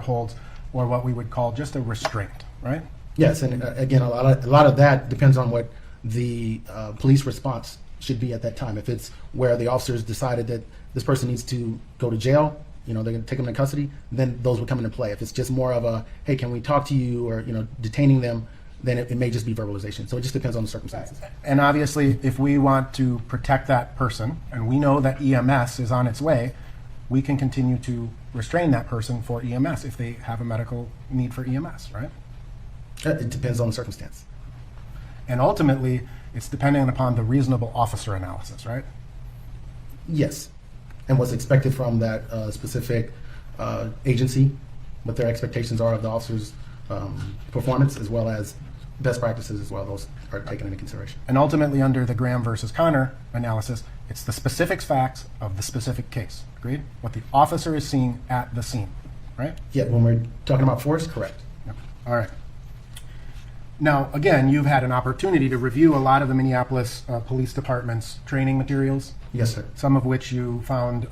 holds, or what we would call just a restraint, right? Yes, and again, a lot of that depends on what the police response should be at that time. If it's where the officers decided that this person needs to go to jail, they're going to take them into custody, then those would come into play. If it's just more of a, hey, can we talk to you, or detaining them, then it may just be verbalization. So it just depends on the circumstances. And obviously, if we want to protect that person, and we know that EMS is on its way, we can continue to restrain that person for EMS if they have a medical need for EMS, right? It depends on the circumstance. And ultimately, it's dependent upon the reasonable officer analysis, right? Yes, and what's expected from that specific agency, what their expectations are of the officer's performance, as well as best practices as well. Those are taken into consideration. And ultimately, under the Graham versus Connor analysis, it's the specific facts of the specific case. Agreed? What the officer is seeing at the scene, right? Yeah, when we're talking about force, correct. Yep. All right. Now, again, you've had an opportunity to review a lot of the Minneapolis Police Department's training materials. Yes, sir. Some of which you found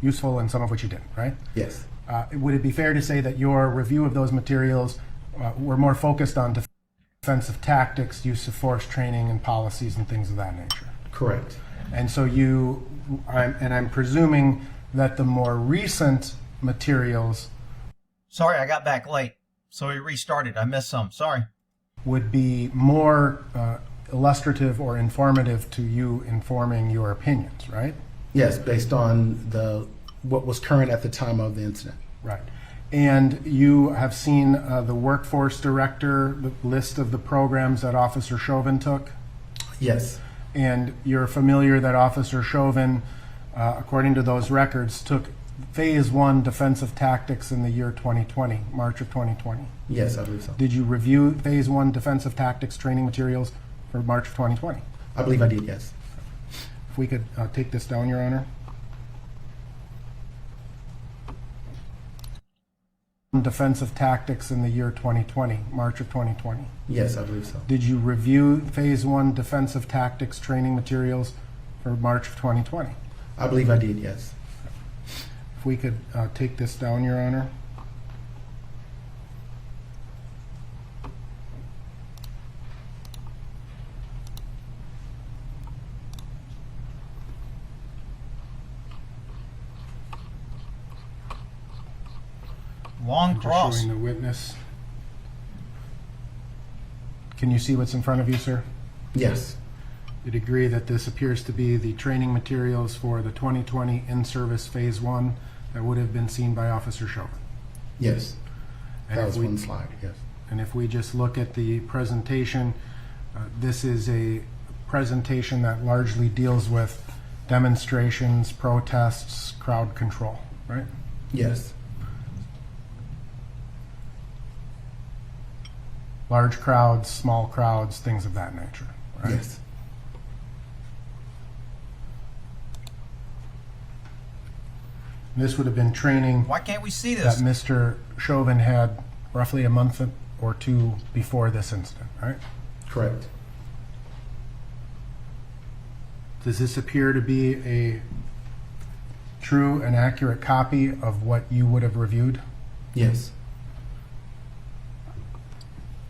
useful and some of which you didn't, right? Yes. Would it be fair to say that your review of those materials were more focused on defensive tactics, use of force training, and policies and things of that nature? Correct. And so I'm presuming that the more recent materials Sorry, I got back late, so we restarted. I missed some. Sorry. would be more illustrative or informative to you informing your opinions, right? Yes, based on what was current at the time of the incident. Right. And you have seen the workforce director, the list of the programs that Officer Chauvin took? Yes. And you're familiar that Officer Chauvin, according to those records, took Phase 1 defensive tactics in the year 2020, March of 2020. Yes, I believe so. Did you review Phase 1 defensive tactics training materials for March of 2020? I believe I did, yes. If we could take this down, Your Honor. Defensive tactics in the year 2020, March of 2020. Yes, I believe so. Did you review Phase 1 defensive tactics training materials for March of 2020? I believe I did, yes. If we could take this down, Your Honor. Long Just cross. showing the witness. Can you see what's in front of you, sir? Yes. You'd agree that this appears to be the training materials for the 2020 in-service Phase 1 that would have been seen by Officer Chauvin? Yes. And That if was we- one slide, yes. And if we just look at the presentation, this is a presentation that largely deals with demonstrations, protests, crowd control, right? Yes. Large crowds, small crowds, things of that nature, right? Yes. This would have been training Why can't we see that this? Mr. Chauvin had roughly a month or two before this incident, right? Correct. Does this appear to be a true and accurate copy of what you would have reviewed? Yes.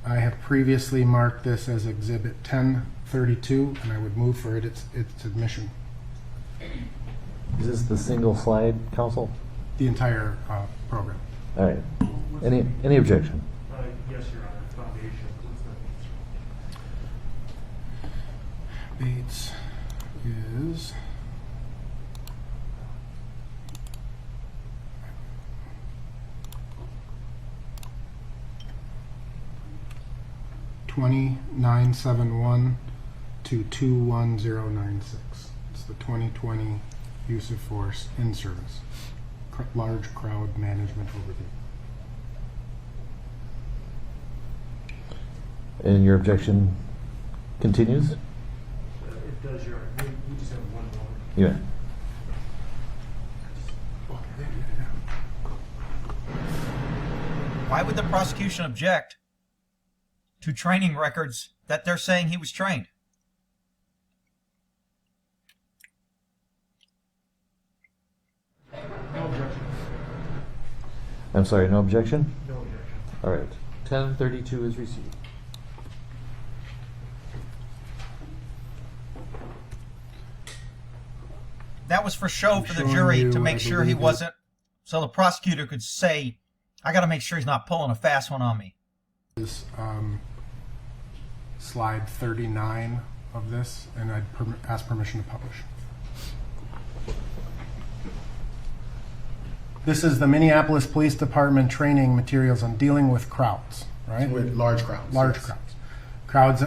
I have previously marked this as Exhibit 1032, and I would move for its admission. Is this the single slide, counsel? The entire program. All right. Any objection? Yes, Your Honor. Foundation. Bates is $29.71 to 21096. It's the 2020 use of force in service. Large crowd management overview. And your objection continues? It does, Your Honor. We just have one more. Yeah. Why would the prosecution object to training records that they're saying he was trained? No objection. I'm sorry, no objection? No objection. All right. 1032 is received. That was for show I'm for the showing jury you, to make I sure he believe it. wasn't, so the prosecutor could say, I got to make sure he's not pulling a fast one on me. Is slide 39 of this, and I'd ask permission to publish. This is the Minneapolis Police Department training materials on dealing with crowds, right? With large crowds. Large yes. crowds. Crowds,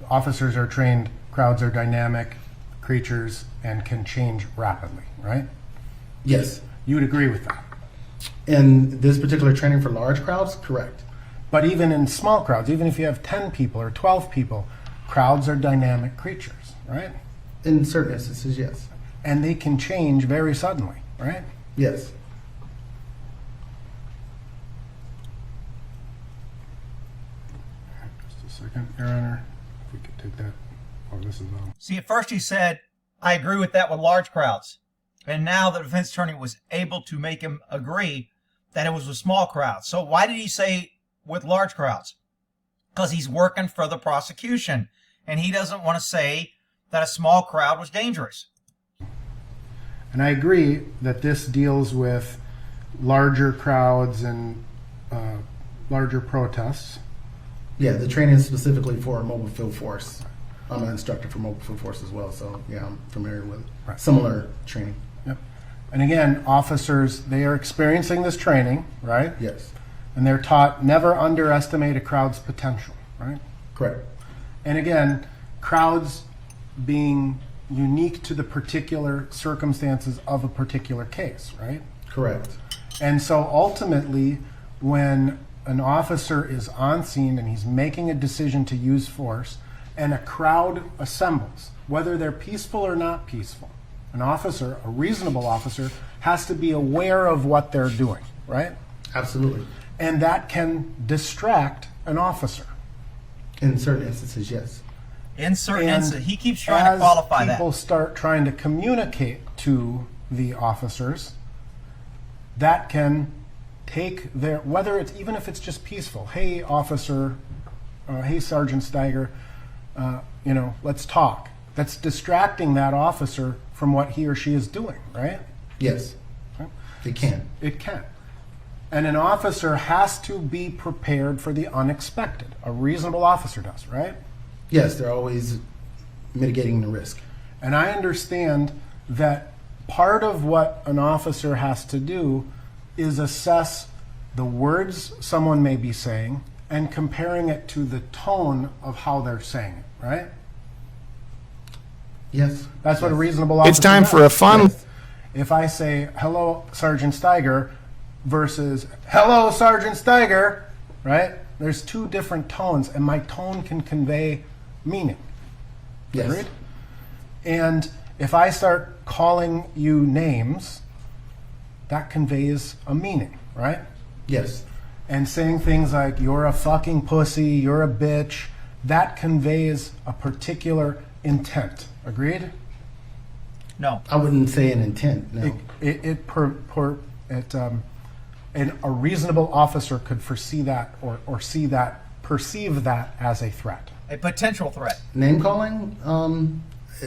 officers are trained, crowds are dynamic creatures and can change rapidly, right? Yes. You would agree with that. And this particular training for large crowds, correct. But even in small crowds, even if you have 10 people or 12 people, crowds are dynamic creatures, right? In certain instances, yes. And they can change very suddenly, right? Yes. Just a second, Your Honor. If we could take that. Oh, this is See, at first he said, I agree with that with large crowds. And now the defense attorney was able to make him agree that it was with small crowds. So why did he say with large crowds? Because he's working for the prosecution. And he doesn't want to say that a small crowd was dangerous. And I agree that this deals with larger crowds and larger protests. Yeah, the training is specifically for mobile field force. I'm an instructor for mobile field force as well, so yeah, I'm familiar with Right. similar training. Yep. And again, officers, they are experiencing this training, right? Yes, And they're taught never underestimate a crowd's potential, right? correct. And again, crowds being unique to the particular circumstances of a particular case, right? Correct. And so ultimately, when an officer is on scene and he's making a decision to use force, and a crowd assembles, whether they're peaceful or not peaceful, an officer, a reasonable officer, has to be aware of what they're doing, right? Absolutely. And that can distract an officer. In certain instances, yes. In certain And instances, he keeps trying to qualify as that. people start trying to communicate to the officers, that can take their, whether it's, even if it's just peaceful, hey officer, hey Sergeant Steiger, let's talk. That's distracting that officer from what he or she is doing, right? Yes, it can. It can. And an officer has to be prepared for the unexpected. A reasonable officer does, right? Yes, they're always mitigating the risk. And I understand that part of what an officer has to do is assess the words someone may be saying and comparing it to the tone of how they're saying it, right? Yes. That's what a reasonable officer It's time does. for a final. Yes. If I say, hello, Sergeant Steiger, versus, hello, Sergeant Steiger, right? There's two different tones, and my tone can convey meaning. Yes. Agreed? And if I start calling you names, that conveys a meaning, right? Yes. And saying things like, you're a fucking pussy, you're a bitch, that conveys a particular intent. Agreed? No. I wouldn't say an intent. No. And a reasonable officer could foresee that or see that, perceive that as a threat. A potential threat. Name calling,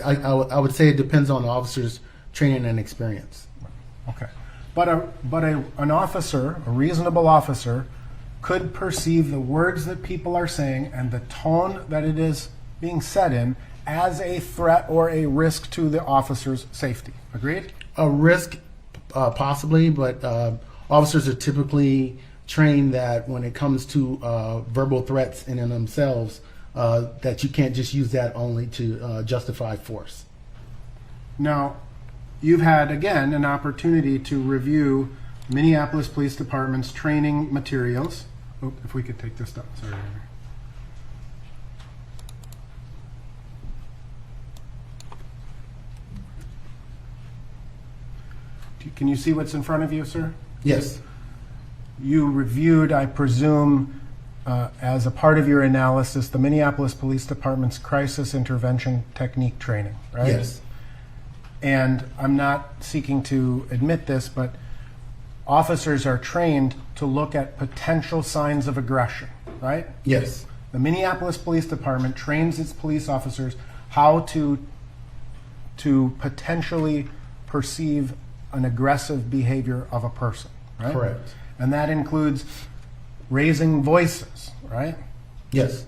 I would say it depends on the officer's training and experience. Okay. But an officer, a reasonable officer, could perceive the words that people are saying and the tone that it is being said in as a threat or a risk to the officer's safety. Agreed? A risk, possibly, but officers are typically trained that when it comes to verbal threats in and themselves, that you can't just use that only to justify force. Now, you've had, again, an opportunity to review Minneapolis Police Department's training materials. Oh, if we could take this down. Sorry. Can you see what's in front of you, sir? Yes. You reviewed, I presume, as a part of your analysis, the Minneapolis Police Department's crisis intervention technique training, right? Yes. And I'm not seeking to admit this, but officers are trained to look at potential signs of aggression, right? Yes. The Minneapolis Police Department trains its police officers how to potentially perceive an aggressive behavior of a person, right? Correct. And that includes raising voices, right? Yes.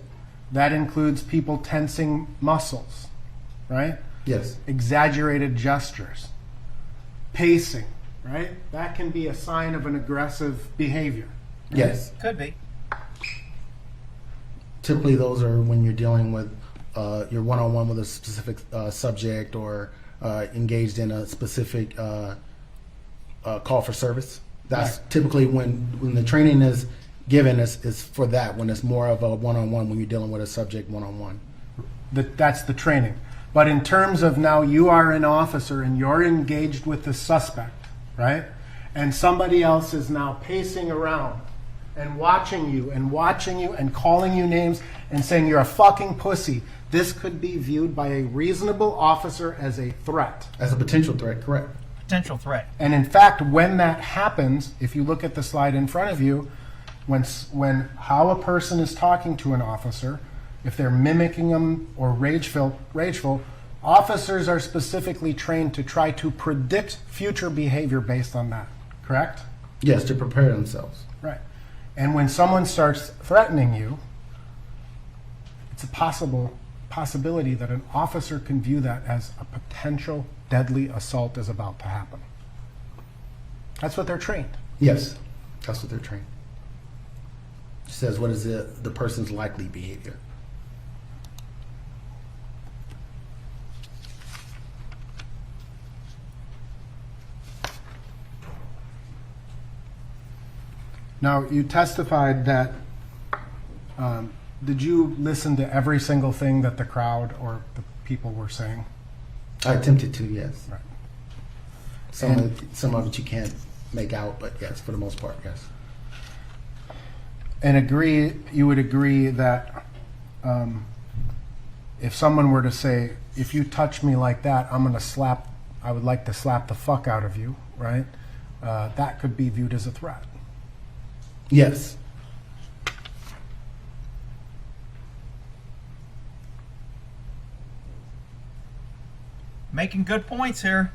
That includes people tensing muscles, right? Yes. Exaggerated gestures, pacing, right? That can be a sign of an aggressive behavior. Yes. Could be. Typically, those are when you're dealing with your one-on-one with a specific subject or engaged in a specific call for service. That's Right. typically when the training is given is for that, when it's more of a one-on-one, when you're dealing with a subject one-on-one. That's the training. But in terms of now you are an officer and you're engaged with the suspect, right? And somebody else is now pacing around and watching you and calling you names and saying you're a fucking pussy. This could be viewed by a reasonable officer as a threat. As a potential threat, correct. Potential threat. And in fact, when that happens, if you look at the slide in front of you, when how a person is talking to an officer, if they're mimicking them or rageful, officers are specifically trained to try to predict future behavior based on that. Correct? Yes, to prepare themselves. Right. And when someone starts threatening you, it's a possibility that an officer can view that as a potential deadly assault is about to happen. That's what they're trained. Yes, that's what they're trained. It says what is the person's likely behavior. Now, you testified that, did you listen to every single thing that the crowd or the people were saying? I attempted to, yes. Right. Some of it you can't make out, but yes, for the most part, yes. And you would agree that if someone were to say, if you touch me like that, I would like to slap the fuck out of you, right? That could be viewed as a threat. Yes. Making good points here.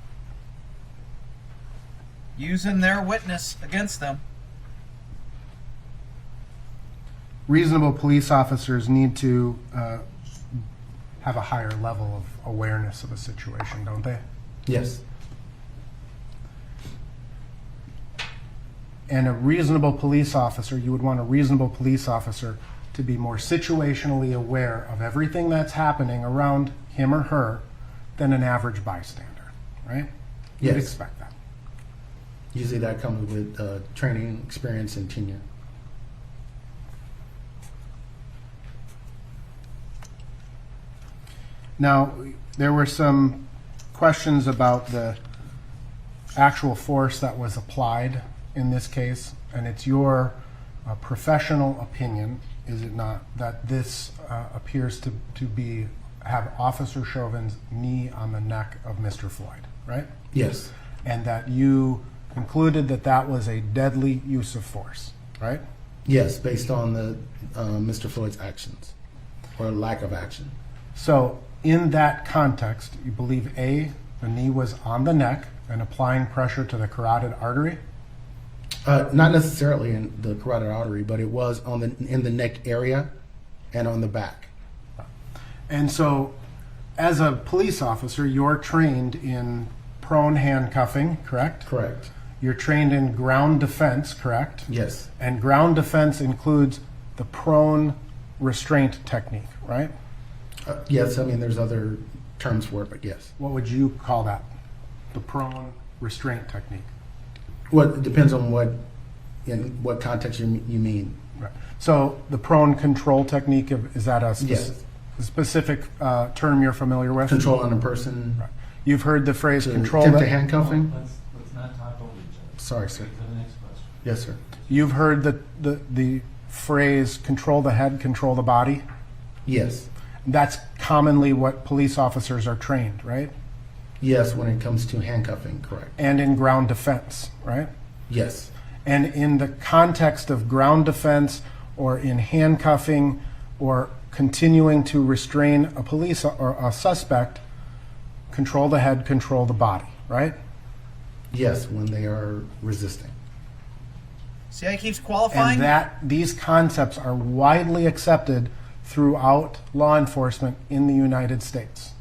Using their witness against them. Reasonable police officers need to have a higher level of awareness of a situation, don't they? Yes. And a reasonable police officer, you would want a reasonable police officer to be more situationally aware of everything that's happening around him or her than an average bystander, right? You'd Yes. expect that. Usually that comes with training, experience, and tenure. Now, there were some questions about the actual force that was applied in this case, and it's your professional opinion, is it not, that this appears to have Officer Chauvin's knee on the neck of Mr. Floyd, right? Yes. And that you concluded that that was a deadly use of force, right? Yes, based on the Mr. Floyd's actions or lack of action. So in that context, you believe A, the knee was on the neck and applying pressure to the carotid artery? Not necessarily in the carotid artery, but it was in the neck area and on the back. And so as a police officer, you're trained in prone handcuffing, correct? Correct. You're trained in ground defense, correct? Yes. And ground defense includes the prone restraint technique, right? Yes, I mean, there's other terms for it, but yes. What would you call that? The prone restraint technique. Well, it depends on in what context you mean. Right. So the prone control technique, is that a Yes. specific term you're familiar with? Control on a person. Right. You've heard the phrase To control attempt the to handcuffing. Let's not talk over each other. Sorry, sir. To the next question. Yes, sir. You've heard the phrase control the head, control the body? Yes. That's commonly what police officers are trained, right? Yes, when it comes to handcuffing, correct. And in ground defense, right? Yes. And in the context of ground defense or in handcuffing or continuing to restrain a police or a suspect, control the head, control the body, right? Yes, when they are resisting. See how he keeps qualifying? And that these concepts are widely accepted throughout law enforcement in the United States.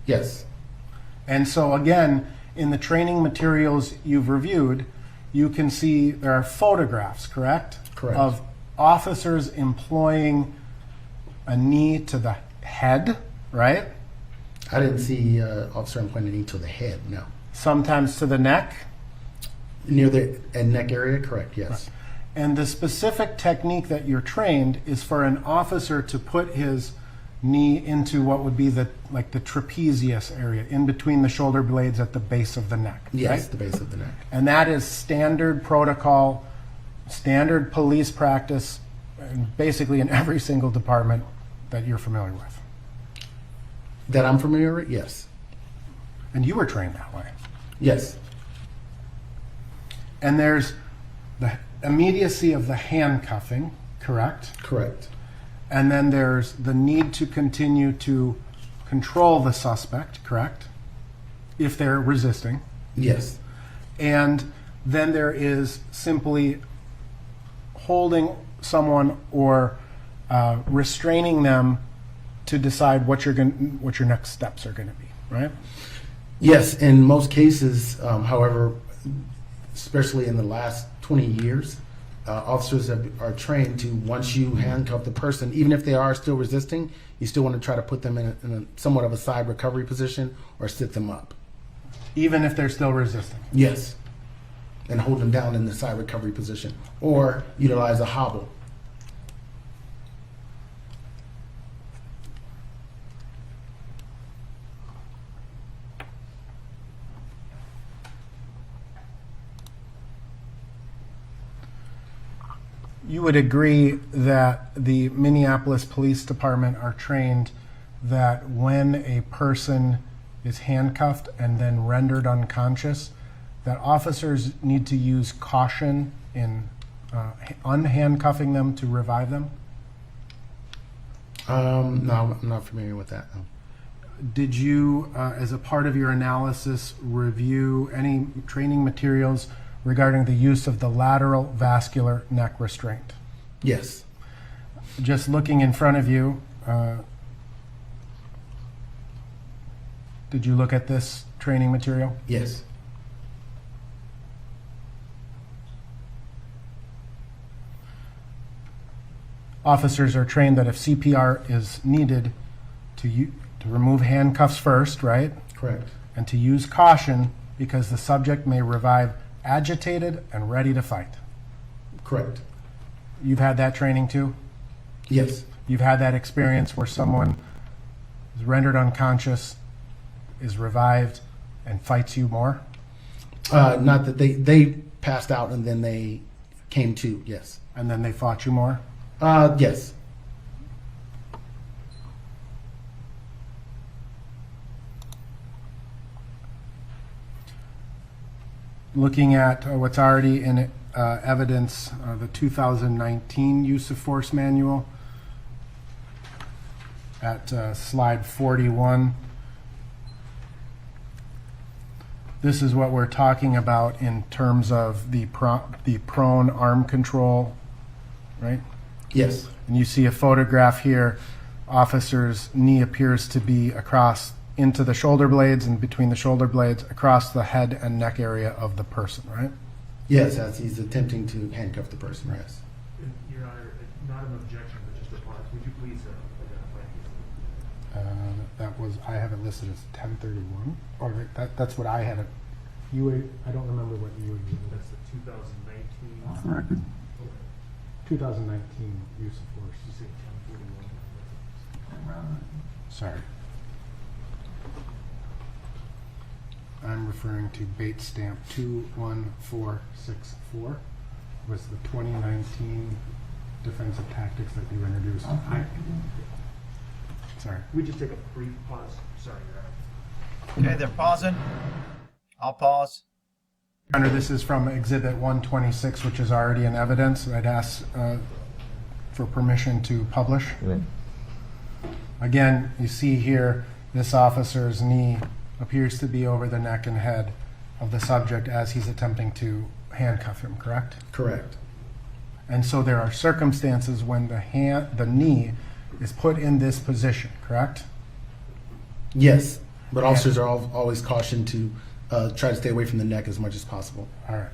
Yes. And so again, in the training materials you've reviewed, you can see there are photographs, correct? Correct. Of officers employing a knee to the head, right? I didn't see officer employing a knee to the head, no. Sometimes to the neck. Near the neck area, correct, yes. And the specific technique that you're trained is for an officer to put his knee into what would be the trapezius area, in between the shoulder blades at the base of the neck. Yes, right? the base of the neck. And that is standard protocol, standard police practice, and basically in every single department that you're familiar with. That I'm familiar with, yes. And you were trained that way. Yes. And there's the immediacy of the handcuffing, correct? Correct. And then there's the need to continue to control the suspect, correct? If they're resisting. Yes. And then there is simply holding someone or restraining them to decide what your next steps are going to be, right? Yes, in most cases, however, especially in the last 20 years, officers are trained to, once you handcuff the person, even if they are still resisting, you still want to try to put them in a somewhat of a side recovery position or sit them up. Even if they're still resisting. Yes. And hold them down in the side recovery position. Or utilize a hobble. You would agree that the Minneapolis Police Department are trained that when a person is handcuffed and then rendered unconscious, that officers need to use caution in unhandcuffing them to revive them? No, I'm not familiar with that. No. Did you, as a part of your analysis, review any training materials regarding the use of the lateral vascular neck restraint? Yes. Just looking in front of you, did you look at this training material? Yes. Officers are trained that if CPR is needed, to remove handcuffs first, right? Correct. And to use caution because the subject may revive agitated and ready to fight. Correct. You've had that training too? Yes. You've had that experience where someone is rendered unconscious, is revived, and fights you more? Not that they passed out and then they came to, yes. And then they fought you more? Yes. Looking at what's already in evidence, the 2019 Use of Force Manual at slide 41. This is what we're talking about in terms of the prone arm control, right? Yes. And you see a photograph here. Officer's knee appears to be across into the shoulder blades and between the shoulder blades across the head and neck area of the person, right? Yes, as he's attempting to handcuff the person, yes. Your Honor, not an objection, but just a pause. Would you please identify these? That was, I have it listed as 1031. Or that's what I had it. I don't remember what you were using. That's the 2019. Off the record. 2019 use of force. You say 1041. Sorry. I'm referring to bait stamp 21464 was the 2019 defensive tactics that you introduced. Off the record. Sorry. We just take a brief pause. Sorry, Your Honor. Okay, they're pausing. I'll pause. Under this is from Exhibit 126, which is already in evidence. I'd ask for permission to publish. Right. Again, you see here, this officer's knee appears to be over the neck and head of the subject as he's attempting to handcuff him, correct? Correct. And so there are circumstances when the knee is put in this position, correct? Yes, but officers are always cautioned to try to stay away from the neck as much as possible. All right.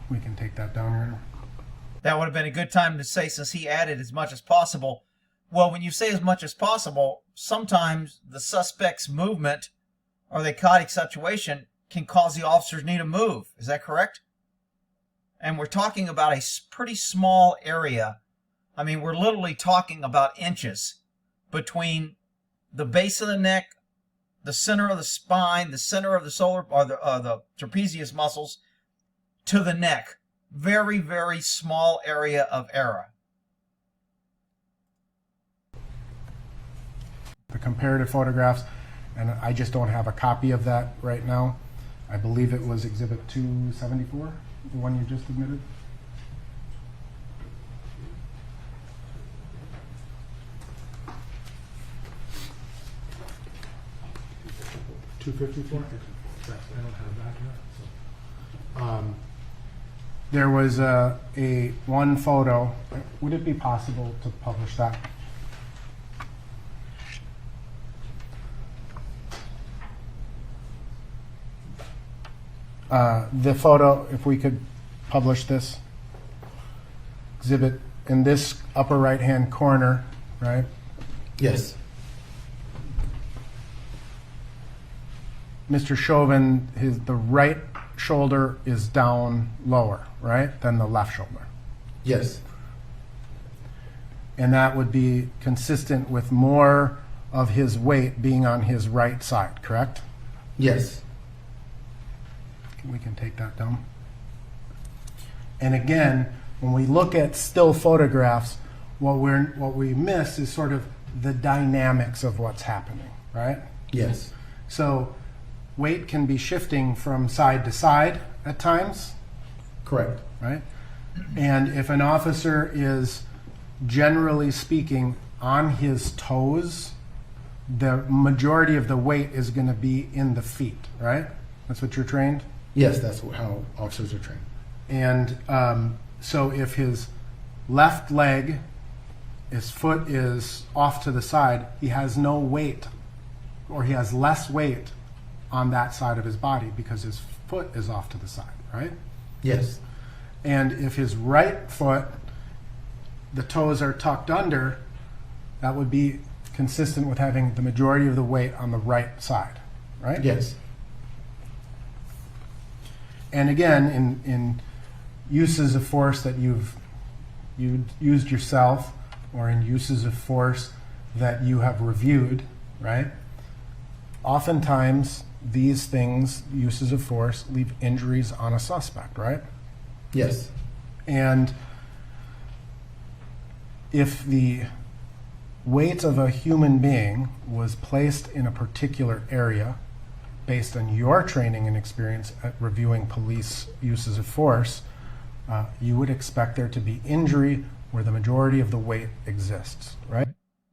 We can take that down here. That would have been a good time to say, since he added as much as possible. Well, when you say as much as possible, sometimes the suspect's movement or the chaotic situation can cause the officer's knee to move. Is that correct? And we're talking about a pretty small area. I mean, we're literally talking about inches between the base of the neck, the center of the spine, the center of the solar or the trapezius muscles to the neck. Very, very small area of error. The comparative photographs, and I just don't have a copy of that right now. I believe it was Exhibit 274, the one you just admitted. I don't have that yet. There was a one photo. Would it be possible to publish that? The photo, if we could publish this exhibit in this upper right-hand corner, right? Yes. Mr. Chauvin, the right shoulder is down lower, right, than the left shoulder. Yes. And that would be consistent with more of his weight being on his right side, correct? Yes. We can take that down. And again, when we look at still photographs, what we miss is sort of the dynamics of what's happening, right? Yes. So weight can be shifting from side to side at times, Correct. right? And if an officer is generally speaking on his toes, the majority of the weight is going to be in the feet, right? That's what you're trained? Yes, that's how officers are trained. And so if his left leg, his foot is off to the side, he has no weight, or he has less weight on that side of his body because his foot is off to the side, right? Yes. And if his right foot, the toes are tucked under, that would be consistent with having the majority of the weight on the right side, right? Yes. And again, in uses of force that you've used yourself, or in uses of force that you have reviewed, right? Oftentimes, these things, uses of force, leave injuries on a suspect, right? Yes. And if the weight of a human being was placed in a particular area based on your training and experience at reviewing police uses of force, you would expect there to be injury where the majority of the weight exists, right?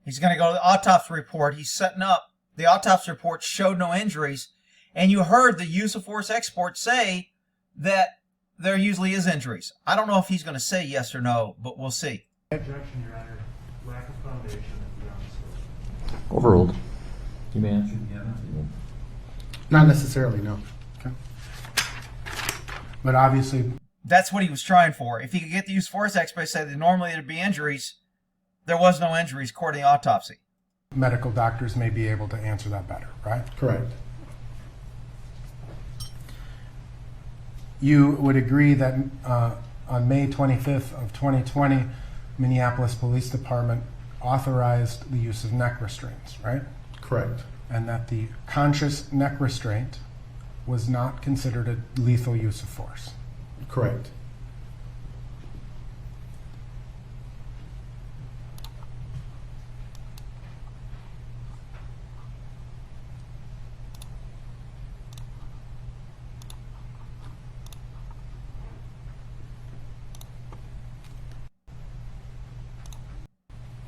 He's going to go to the autopsy report. He's setting up. The autopsy report showed no injuries. And you heard the use of force expert say that there usually is injuries. I don't know if he's going to say yes or no, but we'll see. Objection, Your Honor. Lack of foundation of the officer. Overruled. You may answer. Not necessarily, no. Okay. But obviously, That's what he was trying for. If he could get the use of force expert to say that normally there'd be injuries, there was no injuries according to the autopsy. medical doctors may be able to answer that better, right? Correct. You would agree that on May 25th of 2020, Minneapolis Police Department authorized the use of neck restraints, right? Correct. And that the conscious neck restraint was not considered a lethal use of force. Correct.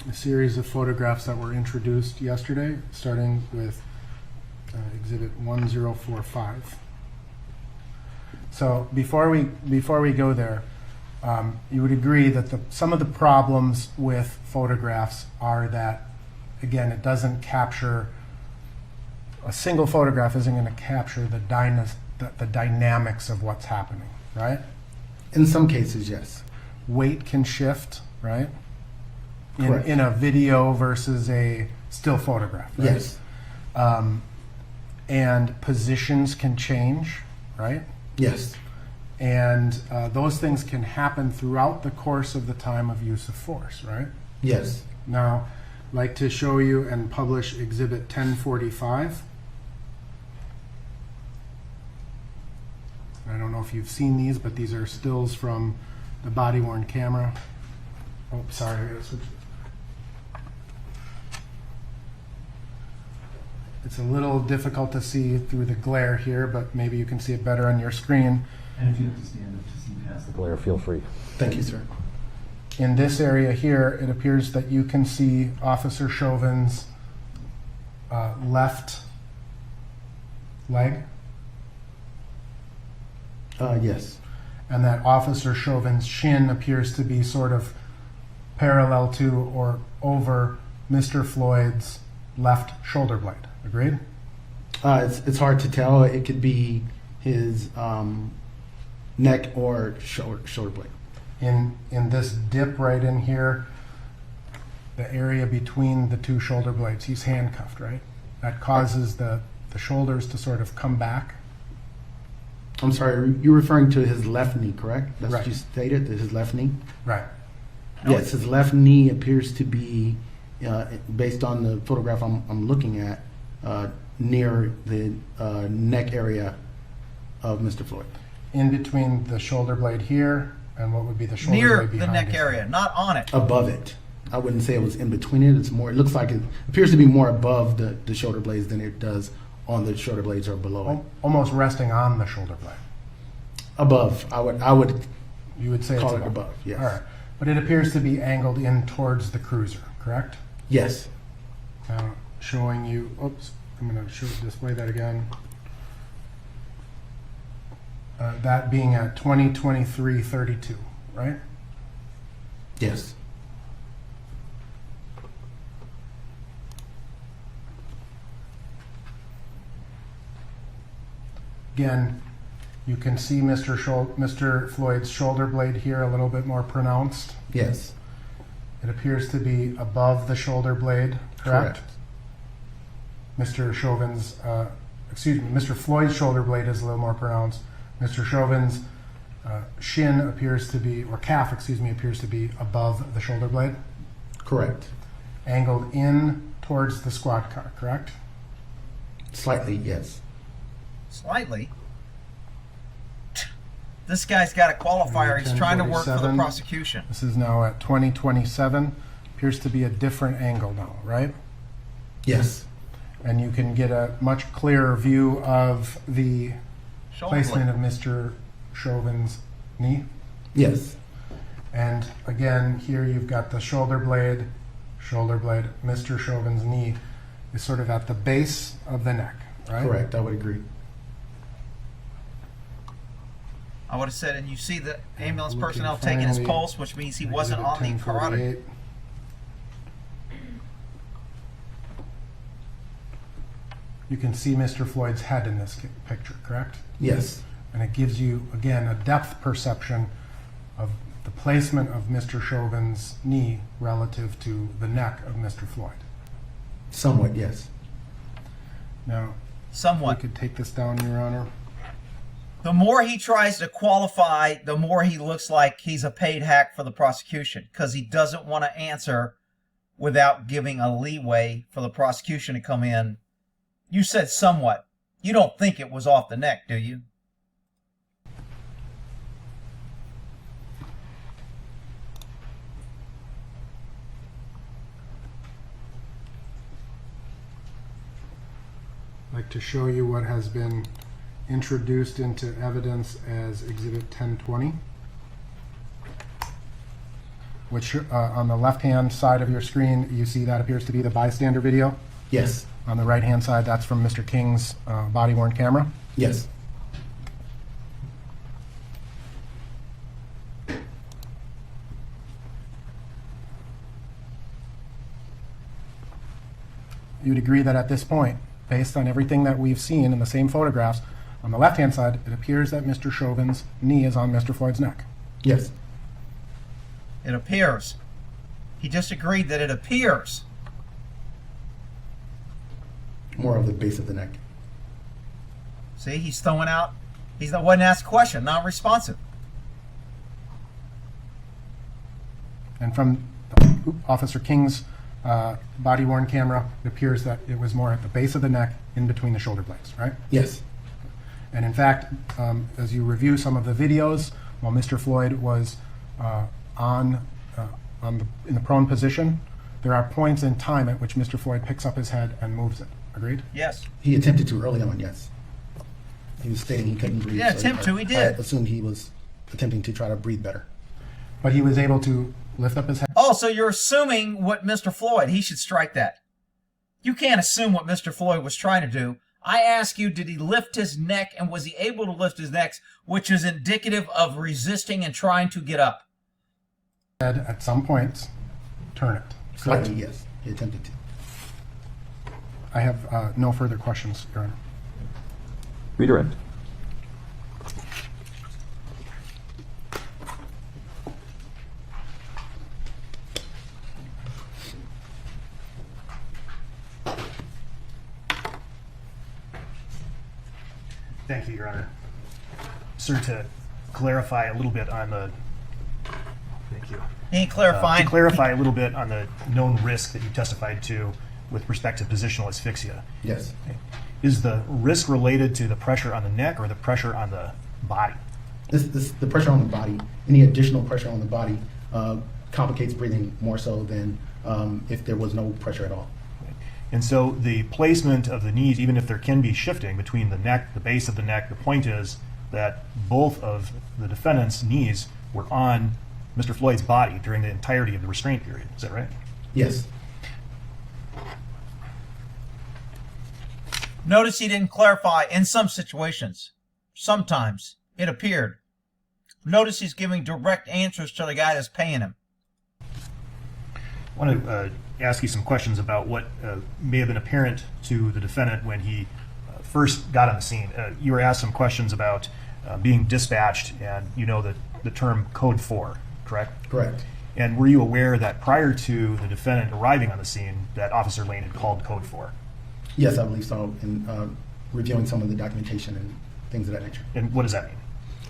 a series of photographs that were introduced yesterday, starting with Exhibit 1045. So before we go there, you would agree that some of the problems with photographs are that, again, it doesn't capture, a single photograph isn't going to capture the dynamics of what's happening, right? In some cases, yes. Weight can shift, right? Correct. In a video versus a still photograph, right? Yes. And positions can change, right? Yes. And those things can happen throughout the course of the time of use of force, right? Yes. Now, I'd like to show you and publish Exhibit 1045. I don't know if you've seen these, but these are stills from the body-worn camera. Oh, sorry. I gotta switch. It's a little difficult to see through the glare here, but maybe you can see it better on your screen. And if you have to stand up to see past the glare, feel free. Thank you, sir. In this area here, it appears that you can see Officer Chauvin's left leg, Yes. and that Officer Chauvin's shin appears to be sort of parallel to or over Mr. Floyd's left shoulder blade. Agreed? It's hard to tell. It could be his neck or shoulder blade. In this dip right in here, the area between the two shoulder blades, he's handcuffed, right? That causes the shoulders to sort of come back. I'm sorry, you're referring to his left knee, correct? That's Right. what you stated, that his left knee? Right. Yes, his left knee appears to be, based on the photograph I'm looking at, near the neck area of Mr. Floyd. In between the shoulder blade here and what would be the shoulder Near blade the behind neck his area, head. not on it. Above it. I wouldn't say it was in between it. It's more, it looks like it appears to be more above the shoulder blades than it does on the shoulder blades or below it. Almost resting on the shoulder blade. Above, I would You would say call it's it above, yes. All right. But it appears to be angled in towards the cruiser, correct? Yes. Now, showing you, oops, I'm going to display that again. That being at 20/23/32, right? Yes. Again, you can see Mr. Floyd's shoulder blade here a little bit more pronounced. Yes. It appears to be above the shoulder blade, correct? Mr. Floyd's shoulder blade is a little more pronounced. Mr. Chauvin's shin appears to be, or calf, appears to be above the shoulder blade, Correct. angled in towards the squad car, correct? Slightly, yes. Slightly. This guy's got a qualifier. He's trying to work for the 10:47. prosecution. This is now at 20/27. Appears to be a different angle now, right? Yes. And you can get a much clearer view of the Shoulder placement blade. of Mr. Chauvin's knee. Yes. And again, here you've got the shoulder blade. Mr. Chauvin's knee is sort of at the base of the neck, right? Correct. I would agree. I would have said, and you see the ambulance Looking personnel taking his finally pulse, which means he wasn't on the Exhibit carotid. 1048. You can see Mr. Floyd's head in this picture, correct? Yes. And it gives you, again, a depth perception of the placement of Mr. Chauvin's knee relative to the neck of Mr. Floyd. Somewhat, yes. Now, we Somewhat. could take this down, Your Honor. The more he tries to qualify, the more he looks like he's a paid hack for the prosecution, because he doesn't want to answer without giving a leeway for the prosecution to come in. You said somewhat. You don't think it was off the neck, do you? I'd like to show you what has been introduced into evidence as Exhibit 1020. which on the left-hand side of your screen, you see that appears to be the bystander video. Yes. On the right-hand side, that's from Mr. King's body-worn camera. Yes. You'd agree that at this point, based on everything that we've seen in the same photographs, on the left-hand side, it appears that Mr. Chauvin's knee is on Mr. Floyd's neck. Yes. It appears. He just agreed that it appears. More of the base of the neck. See, he's throwing out. He's not wasn't asked a question, not responsive. And from Officer King's body-worn camera, it appears that it was more at the base of the neck, in between the shoulder blades, right? Yes. And in fact, as you review some of the videos, while Mr. Floyd was in the prone position, there are points in time at which Mr. Floyd picks up his head and moves it. Agreed? Yes. He attempted to early on, yes. He was stating he couldn't breathe. He didn't attempt to, he did. I assumed he was attempting to try to breathe better. But he was able to lift up his head. Oh, so you're assuming what Mr. Floyd, he should strike that. You can't assume what Mr. Floyd was trying to do. I ask you, did he lift his neck, and was he able to lift his neck, which is indicative of resisting and trying to get up? At some points, turn it. Correct? Slightly, yes. He attempted to. I have no further questions, Your Honor. Redirect. Thank you, Your Honor. Sir, to clarify a little bit on the, thank you. He ain't clarifying. To clarify a little bit on the known risk that you testified to with respect to positional asphyxia. Yes. Is the risk related to the pressure on the neck or the pressure on the body? The pressure on the body, any additional pressure on the body complicates breathing more so than if there was no pressure at all. And so the placement of the knees, even if there can be shifting between the neck, the base of the neck, the point is that both of the defendant's knees were on Mr. Floyd's body during the entirety of the restraint period. Is that right? Yes. Notice he didn't clarify in some situations. Sometimes it appeared. Notice he's giving direct answers to the guy that's paying him. I want to ask you some questions about what may have been apparent to the defendant when he first got on the scene. You were asked some questions about being dispatched, and you know the term Code 4, correct? Correct. And were you aware that prior to the defendant arriving on the scene that Officer Lane had called Code 4? Yes, I believe so, in reviewing some of the documentation and things of that nature. And what does that mean?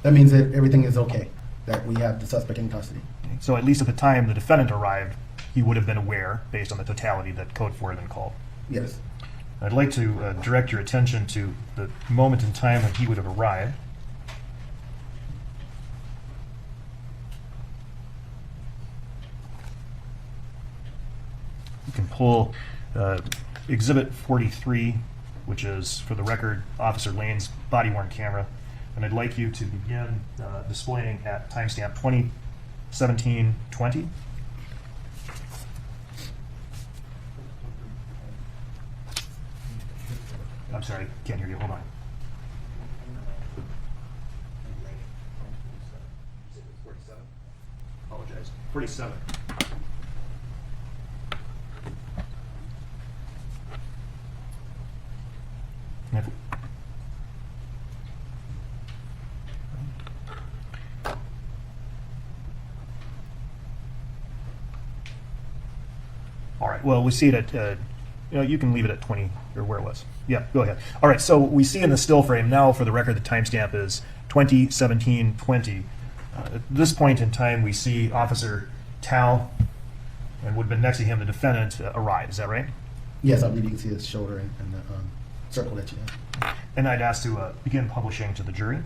That means that everything is okay, that we have the suspect in custody. So at least at the time the defendant arrived, he would have been aware, based on the totality, that Code 4 had been called. Yes. I'd like to direct your attention to the moment in time when he would have arrived. You can pull Exhibit 43, which is, for the record, Officer Lane's body-worn camera. And I'd like you to begin displaying at timestamp 20:17:20. I'm sorry, can't hear you. Hold on. Apologize. 47. And if- All right. Well, we see it at. You can leave it at 20 or where it was. Yeah, go ahead. All right. So we see in the still frame now. For the record, the timestamp is 20:17:20. At this point in time, we see Officer Tao, and would have been next to him, the defendant, arrive. Is that right? Yes, I believe you can see his shoulder and the circle that you have. And I'd ask to begin publishing to the jury.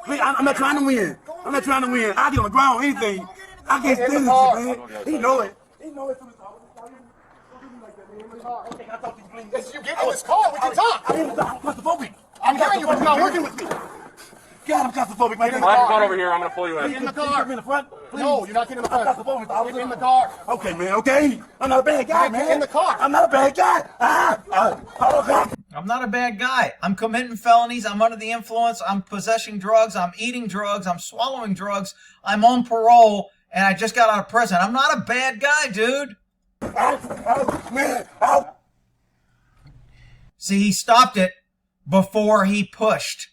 Look, I'm not trying to win. I'm not trying to win. I get on the ground, anything. I get business, man. He know it. He know it. Okay, can I talk to you, please? You give me this call, we can talk. I didn't talk. What's the focus? I'm hearing you, but not working with me. God, I'm claustrophobic, man. Come on over here. I'm gonna pull you Get in. in the car. Get in the front. Please. No, you're not getting in the front. I'm claustrophobic. Get in the car. Okay, man. Okay. I'm not a bad guy, man. Get in the car. I'm not a bad guy. Okay. I'm not a bad guy. I'm committing felonies. I'm under the influence. I'm possessing drugs. I'm eating drugs. I'm swallowing drugs. I'm on parole, and I just got out of prison. I'm not a bad guy, dude. Man. See, he stopped it before he pushed.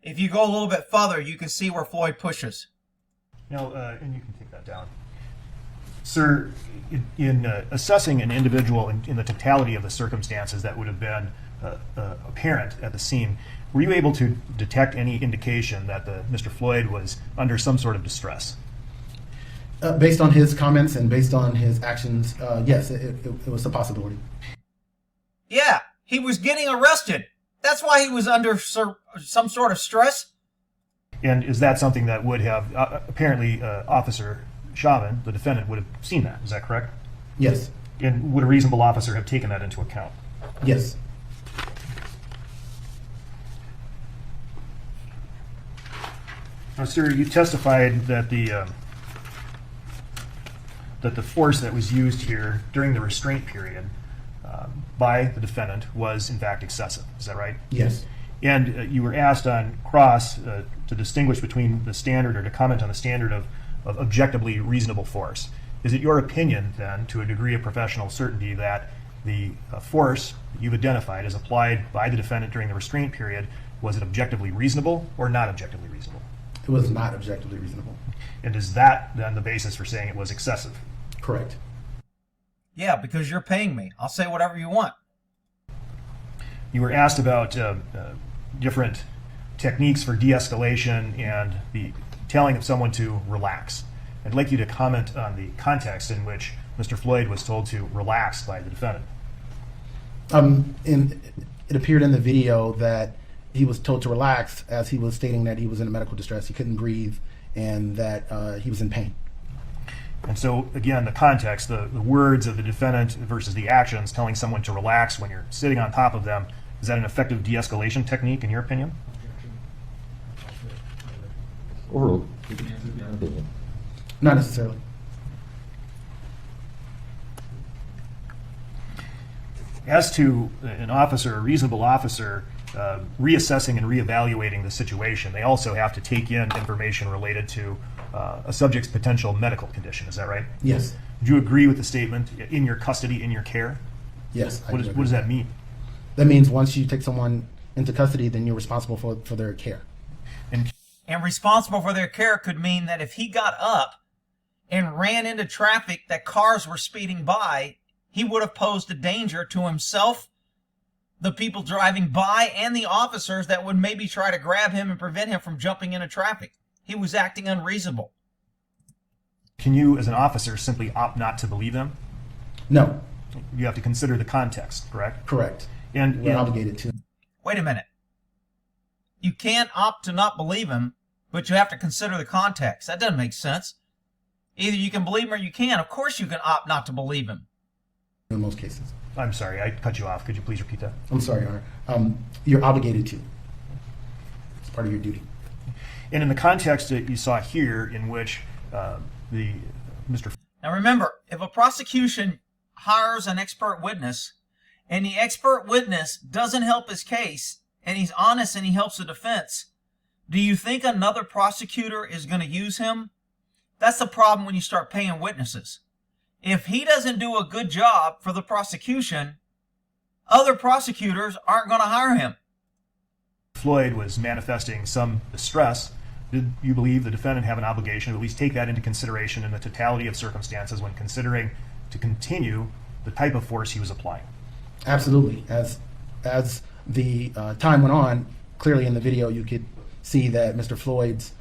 If you go a little bit further, you can see where Floyd pushes. Now, and you can take that down. Sir, in assessing an individual in the totality of the circumstances that would have been apparent at the scene, were you able to detect any indication that Mr. Floyd was under some sort of distress? Based on his comments and based on his actions, yes, it was a possibility. Yeah, he was getting arrested. That's why he was under some sort of stress. And is that something that would have, apparently Officer Chauvin, the defendant, would have seen that? Is that correct? Yes. And would a reasonable officer have taken that into account? Yes. Now, sir, you testified that the force that was used here during the restraint period by the defendant was in fact excessive. Is that right? Yes. And you were asked on cross to distinguish between the standard, or to comment on the standard of objectively reasonable force. Is it your opinion then, to a degree of professional certainty, that the force that you've identified as applied by the defendant during the restraint period, was it objectively reasonable or not objectively reasonable? It was not objectively reasonable. And is that then the basis for saying it was excessive? Correct. Yeah, because you're paying me. I'll say whatever you want. You were asked about different techniques for de-escalation and the telling of someone to relax. I'd like you to comment on the context in which Mr. Floyd was told to relax by the defendant. It appeared in the video that he was told to relax, as he was stating that he was in medical distress, he couldn't breathe, and that he was in pain. And so, again, the context, the words of the defendant versus the actions, telling someone to relax when you're sitting on top of them, is that an effective de-escalation technique, in your opinion? Overruled. Not necessarily. As to an officer, a reasonable officer, reassessing and reevaluating the situation, they also have to take in information related to a subject's potential medical condition. Is that right? Yes. Do you agree with the statement, in your custody, in your care? Yes. What does that mean? That means once you take someone into custody, then you're responsible for their care. And responsible for their care could mean that if he got up and ran into traffic that cars were speeding by, he would have posed a danger to himself, the people driving by, and the officers that would maybe try to grab him and prevent him from jumping into traffic. He was acting unreasonable. Can you, as an officer, simply opt not to believe them? No. You have to consider the context, correct? Correct. And We're obligated to. Wait a minute. You can't opt to not believe him, but you have to consider the context. That doesn't make sense. Either you can believe him or you can't. Of course you can opt not to believe him. In most cases. I'm sorry, I cut you off. Could you please repeat that? I'm sorry, Your Honor. You're obligated to. It's part of your duty. And in the context that you saw here, in which Mr. Now remember, if a prosecution hires an expert witness and the expert witness doesn't help his case and he's honest and he helps the defense, do you think another prosecutor is going to use him? That's the problem when you start paying witnesses. If he doesn't do a good job for the prosecution, other prosecutors aren't going to hire him. Floyd was manifesting some distress. Did you believe the defendant have an obligation to at least take that into consideration in the totality of circumstances when considering to continue the type of force he was applying? Absolutely. As the time went on, clearly in the video you could see that Mr. Floyd's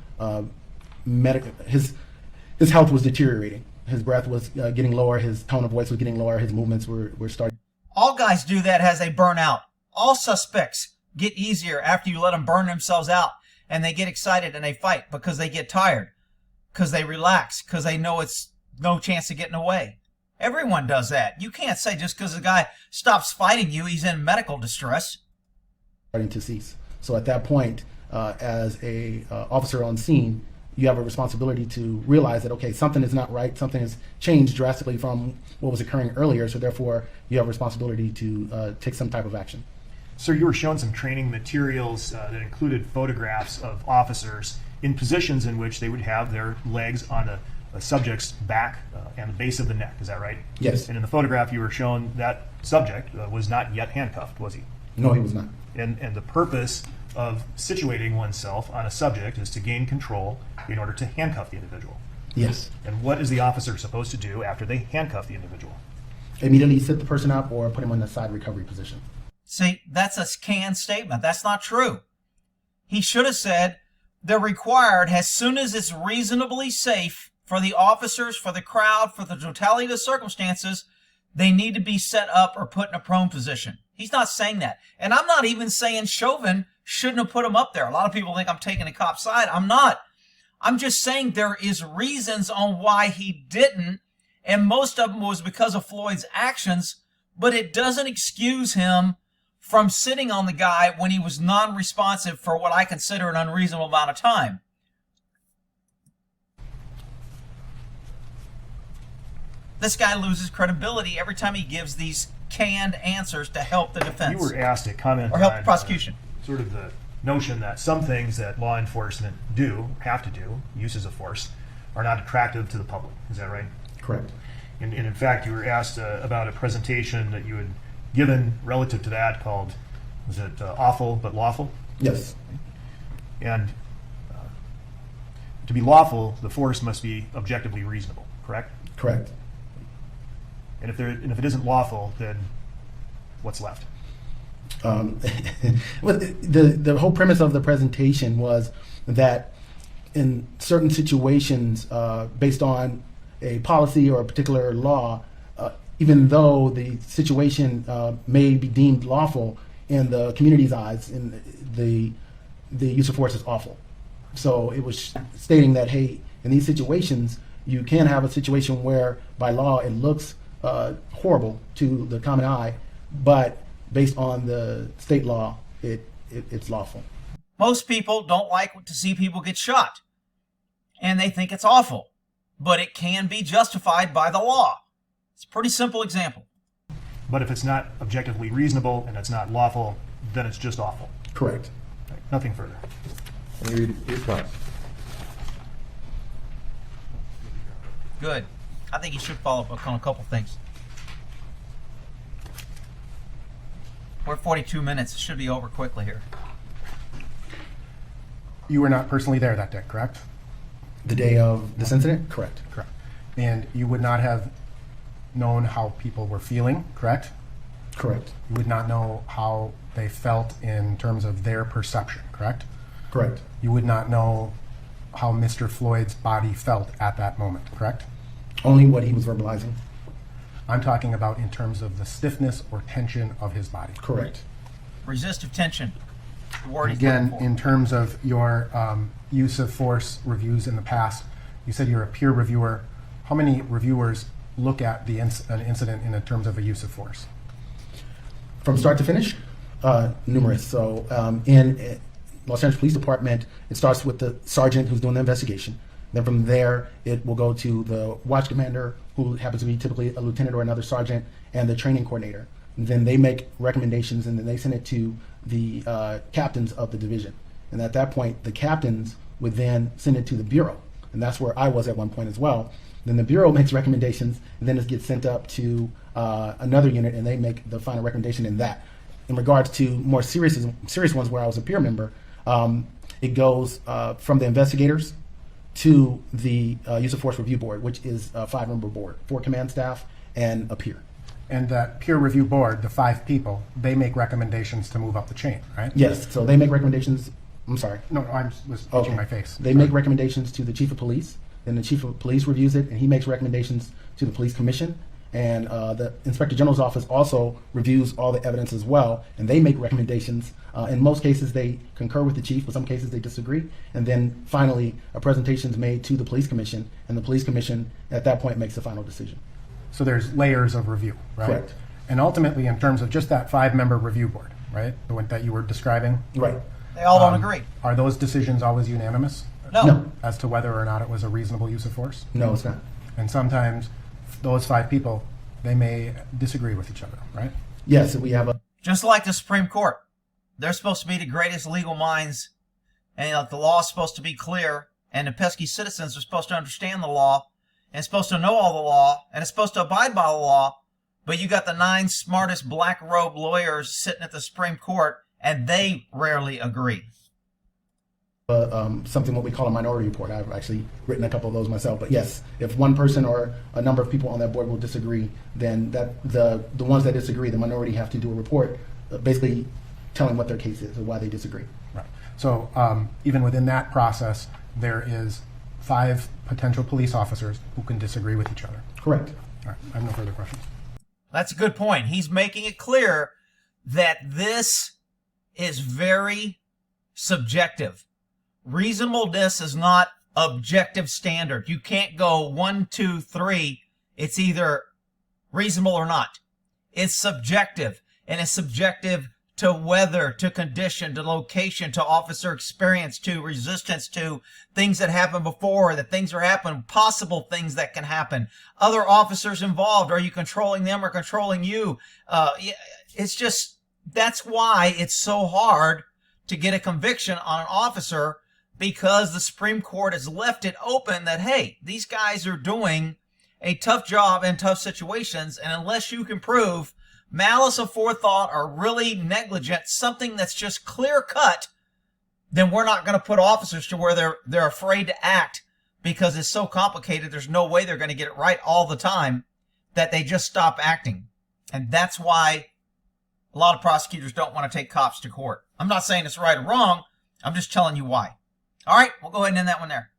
his health was deteriorating. His breath was getting lower. His tone of voice was getting lower. His movements were starting. All guys do that as they burn out. All suspects get easier after you let them burn themselves out, and they get excited and they fight because they get tired, because they relax, because they know it's no chance of getting away. Everyone does that. You can't say just because a guy stops fighting you, he's in medical distress. Starting to cease. So at that point, as a officer on scene, you have a responsibility to realize that, okay, something is not right, something has changed drastically from what was occurring earlier, so therefore you have a responsibility to take some type of action. Sir, you were shown some training materials that included photographs of officers in positions in which they would have their legs on a subject's back and the base of the neck. Is that right? Yes. And in the photograph you were shown that subject was not yet handcuffed, was he? No, he was not. And the purpose of situating oneself on a subject is to gain control in order to handcuff the individual. Yes. And what is the officer supposed to do after they handcuff the individual? Immediately sit the person up or put him in the side recovery position. See, that's a canned statement. That's not true. He should have said they're required as soon as it's reasonably safe for the officers, for the crowd, for the totality of the circumstances, they need to be set up or put in a prone position. He's not saying that. And I'm not even saying Chauvin shouldn't have put him up there. A lot of people think I'm taking the cop's side. I'm not. I'm just saying there is reasons on why he didn't, and most of them was because of Floyd's actions, but it doesn't excuse him from sitting on the guy when he was non-responsive for what I consider an unreasonable amount of time. This guy loses credibility every time he gives these canned answers to help the defense. You were asked to comment or help on the prosecution. Sort of the notion that some things that law enforcement have to do, uses of force, are not attractive to the public. Is that right? Correct. And in fact, you were asked about a presentation that you had given relative to that called, was it awful but lawful? Yes. And to be lawful, the force must be objectively reasonable, correct? Correct. And if it isn't lawful, then what's left? Well, the whole premise of the presentation was that in certain situations, based on a policy or a particular law, even though the situation may be deemed lawful in the community's eyes, in the use of force is awful. So it was stating that, hey, in these situations, you can have a situation where by law it looks horrible to the common eye, but based on the state law, it's lawful. Most people don't like to see people get shot, and they think it's awful, but it can be justified by the law. It's a pretty simple example. But if it's not objectively reasonable and it's not lawful, then it's just awful. Correct. Right. Nothing further. Your thoughts? Good. I think he should follow up on a couple things. We're at 42 minutes. It should be over quickly here. You were not personally there that day, correct? The day of this incident? Correct. Correct. And you would not have known how people were feeling, correct? Correct. You would not know how they felt in terms of their perception, correct? Correct. You would not know how Mr. Floyd's body felt at that moment, correct? Only what he was verbalizing. I'm talking about in terms of the stiffness or tension of his body. Correct. Resistive tension. The word he's Again, looking for. in terms of your use of force reviews in the past, you said you're a peer reviewer. How many reviewers look at an incident in terms of a use of force? From start to finish? Numerous. So in Los Angeles Police Department, it starts with the sergeant who's doing the investigation. Then from there, it will go to the watch commander, who happens to be typically a lieutenant or another sergeant, and the training coordinator. And then they make recommendations, and then they send it to the captains of the division. And at that point, the captains would then send it to the bureau. And that's where I was at one point as well. Then the bureau makes recommendations, and then it gets sent up to another unit, and they make the final recommendation in that. In regards to more serious ones where I was a peer member, it goes from the investigators to the use of force review board, which is a 5-member board, 4 command staff and a peer. And that peer review board, the 5 people, they make recommendations to move up the chain, right? Yes, so they make recommendations. I'm sorry. No, I was touching my face. They make recommendations to the chief of police, then the chief of police reviews it, and he makes recommendations to the police commission. And the inspector general's office also reviews all the evidence as well, and they make recommendations. In most cases, they concur with the chief. In some cases, they disagree. And then finally, a presentation is made to the police commission, and the police commission at that point makes the final decision. So there's layers of review, right? Correct. And ultimately, in terms of just that 5-member review board, right, the one that you were describing, Right. They all don't agree. Are those decisions always unanimous No, as to whether or not it was a reasonable use of force? no, it's not. And sometimes those 5 people, they may disagree with each other, right? Yes, we have a Just like the Supreme Court. They're supposed to be the greatest legal minds, and the law is supposed to be clear, and the pesky citizens are supposed to understand the law, and supposed to know all the law, and it's supposed to abide by the law, but you got the 9 smartest black robe lawyers sitting at the Supreme Court, and they rarely agree. something what we call a minority report. I've actually written a couple of those myself. But yes, if one person or a number of people on that board will disagree, then that the ones that disagree, the minority, have to do a report, basically telling what their case is or why they disagree. Right. So even within that process, there is 5 potential police officers who can disagree with each other. Correct. All right. I have no further questions. That's a good point. He's making it clear that this is very subjective. Reasonableness is not objective standard. You can't go 1, 2, 3. It's either reasonable or not. It's subjective, and it's subjective to weather, to condition, to location, to officer experience, to resistance, to things that happened before, that things are happening, possible things that can happen, other officers involved. Are you controlling them or controlling you? It's just, that's why it's so hard to get a conviction on an officer, because the Supreme Court has left it open that, hey, these guys are doing a tough job in tough situations, and unless you can prove malice aforethought or really negligent, something that's just clear cut, then we're not going to put officers to where they're afraid to act because it's so complicated. There's no way they're going to get it right all the time, that they just stop acting. And that's why a lot of prosecutors don't want to take cops to court. I'm not saying it's right or wrong. I'm just telling you why. All right, we'll go ahead and end that one there.